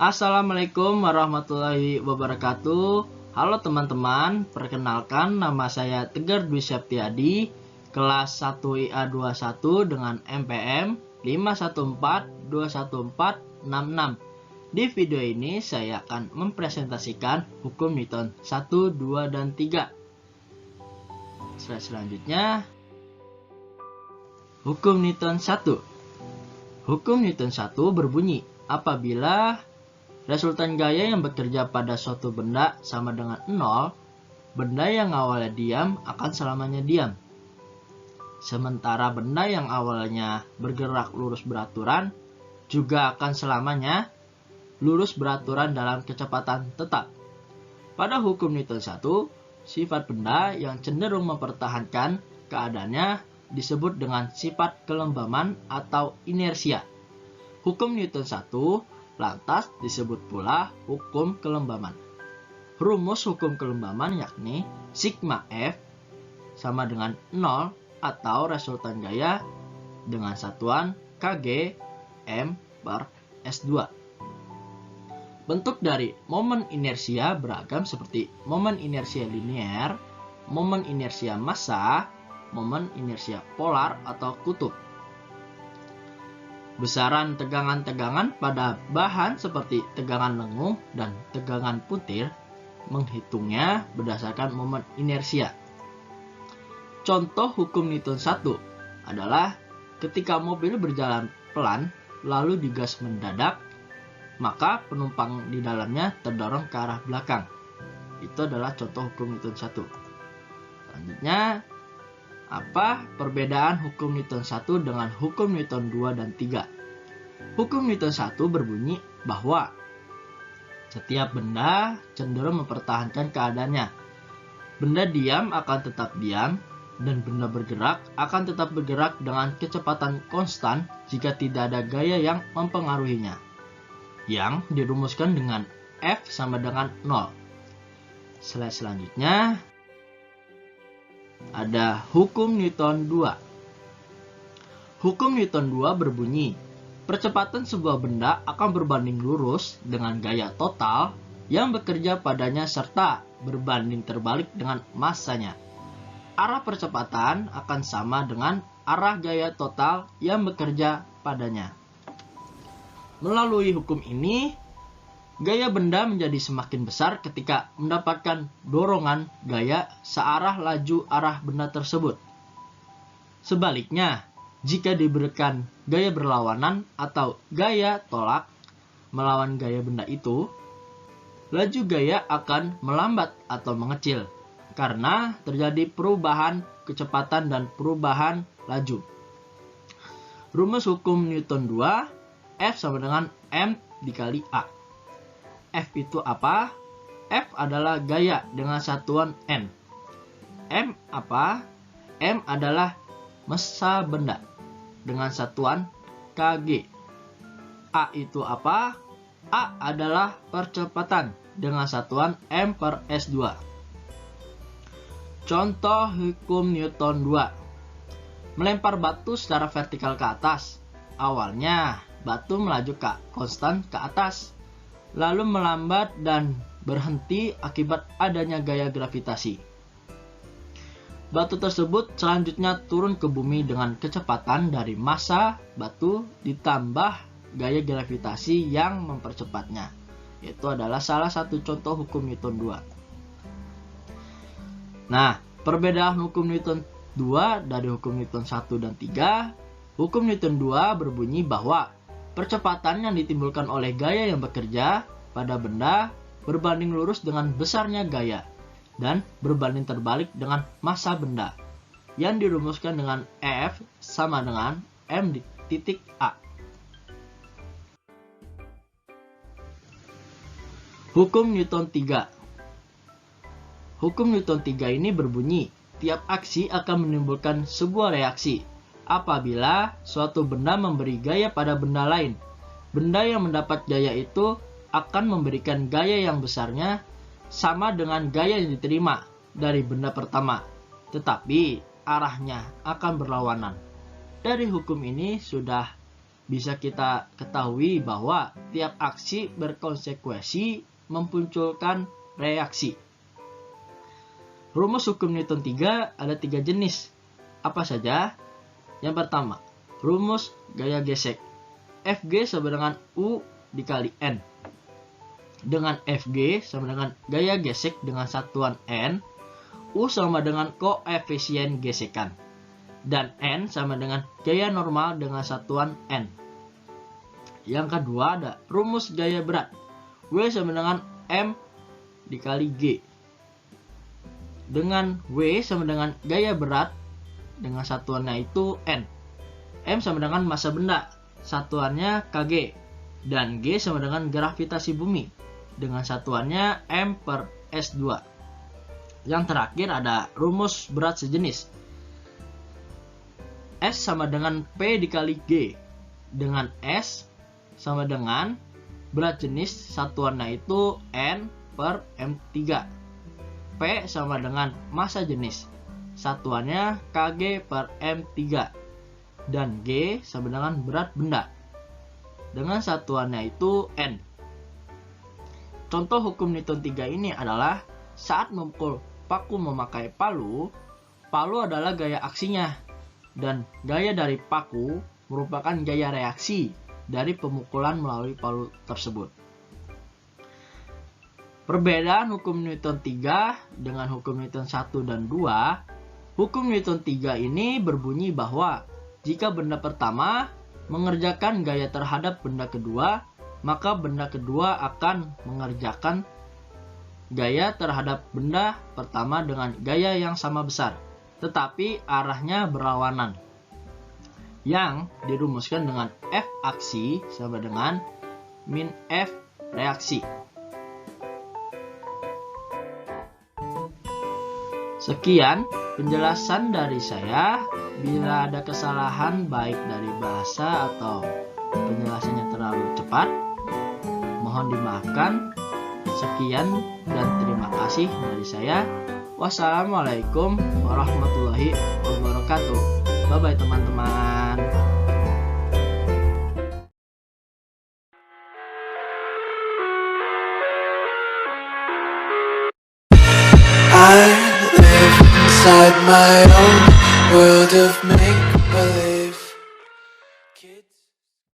Assalamualaikum warahmatullahi wabarakatuh. Halo teman-teman, perkenalkan nama saya Tegar Dwi Septiadi, kelas 1 IA21 dengan MPM 514214666. Di video ini saya akan mempresentasikan hukum Newton 1, 2, dan 3. Slide selanjutnya, hukum Newton 1. Hukum Newton 1 berbunyi, apabila resultan gaya yang bekerja pada suatu benda sama dengan 0, benda yang awalnya diam akan selamanya diam. Sementara benda yang awalnya bergerak lurus beraturan juga akan selamanya lurus beraturan dalam kecepatan tetap. Pada hukum Newton 1, sifat benda yang cenderung mempertahankan keadaannya disebut dengan sifat kelembaman atau inersia. Hukum Newton 1 lantas disebut pula hukum kelembaman. Rumus hukum kelembaman yakni sigma F sama dengan 0 atau resultan gaya dengan satuan Kg M per S2. Bentuk dari momen inersia beragam seperti momen inersia linear, momen inersia massa, momen inersia polar atau kutub. Besaran tegangan-tegangan pada bahan seperti tegangan lengung dan tegangan putir menghitungnya berdasarkan momen inersia. Contoh hukum Newton 1 adalah ketika mobil berjalan pelan lalu digas mendadak, maka penumpang di dalamnya terdorong ke arah belakang. Itu adalah contoh hukum Newton 1. Selanjutnya, apa perbedaan hukum Newton 1 dengan hukum Newton 2 dan 3? Hukum Newton 1 berbunyi bahwa setiap benda cenderung mempertahankan keadaannya. Benda diam akan tetap diam, dan benda bergerak akan tetap bergerak dengan kecepatan konstan jika tidak ada gaya yang mempengaruhinya, yang dirumuskan dengan F sama dengan 0. Slide selanjutnya ada hukum Newton 2. Hukum Newton 2 berbunyi, percepatan sebuah benda akan berbanding lurus dengan gaya total yang bekerja padanya serta berbanding terbalik dengan massanya. Arah percepatan akan sama dengan arah gaya total yang bekerja padanya. Melalui hukum ini, gaya benda menjadi semakin besar ketika mendapatkan dorongan gaya searah laju arah benda tersebut. Sebaliknya, jika diberikan gaya berlawanan atau gaya tolak melawan gaya benda itu, laju gaya akan melambat atau mengecil karena terjadi perubahan kecepatan dan perubahan laju. Rumus hukum Newton 2, F sama dengan M dikali A. F itu apa? F adalah gaya dengan satuan N. M apa? M adalah massa benda dengan satuan Kg. A itu apa? A adalah percepatan dengan satuan M per S2. Contoh hukum Newton 2. Melempar batu secara vertikal ke atas. Awalnya, batu melaju konstan ke atas, lalu melambat dan berhenti akibat adanya gaya gravitasi. Batu tersebut selanjutnya turun ke bumi dengan kecepatan dari massa batu ditambah gaya gravitasi yang mempercepatnya. Itu adalah salah satu contoh hukum Newton 2. Nah, perbedaan hukum Newton 2 dari hukum Newton 1 dan 3. Hukum Newton 2 berbunyi bahwa percepatan yang ditimbulkan oleh gaya yang bekerja pada benda berbanding lurus dengan besarnya gaya dan berbanding terbalik dengan massa benda, yang dirumuskan dengan F sama dengan M titik A. Hukum Newton 3. Hukum Newton 3 ini berbunyi, tiap aksi akan menimbulkan sebuah reaksi apabila suatu benda memberi gaya pada benda lain. Benda yang mendapat gaya itu akan memberikan gaya yang besarnya sama dengan gaya yang diterima dari benda pertama, tetapi arahnya akan berlawanan. Dari hukum ini sudah bisa kita ketahui bahwa tiap aksi berkonsekuensi memunculkan reaksi. Rumus hukum Newton 3 ada 3 jenis. Apa saja? Yang pertama, rumus gaya gesek. Fg sama dengan U dikali N. Dengan Fg sama dengan gaya gesek dengan satuan N, U sama dengan koefisien gesekan, dan N sama dengan gaya normal dengan satuan N. Yang kedua ada rumus gaya berat. W sama dengan M dikali G. Dengan W sama dengan gaya berat dengan satuannya itu N. M sama dengan massa benda, satuannya kg. Dan G sama dengan gravitasi bumi, dengan satuannya M per S2. Yang terakhir ada rumus berat sejenis. S sama dengan P dikali G, dengan S sama dengan berat jenis satuannya itu N per M3. P sama dengan massa jenis, satuannya Kg per M3. Dan G sama dengan berat benda, dengan satuannya itu N. Contoh hukum Newton 3 ini adalah saat memukul paku memakai palu, palu adalah gaya aksinya, dan gaya dari paku merupakan gaya reaksi dari pemukulan melalui palu tersebut. Perbedaan hukum Newton 3 dengan hukum Newton 1 dan 2, hukum Newton 3 ini berbunyi bahwa jika benda pertama mengerjakan gaya terhadap benda kedua, maka benda kedua akan mengerjakan gaya terhadap benda pertama dengan gaya yang sama besar, tetapi arahnya berlawanan, yang dirumuskan dengan F aksi sama dengan min F reaksi. Sekian penjelasan dari saya. Bila ada kesalahan baik dari bahasa atau penjelasannya terlalu cepat, mohon dimaafkan. Sekian dan terima kasih dari saya. Wassalamualaikum warahmatullahi wabarakatuh. Bye-bye teman-teman. I live inside my own world of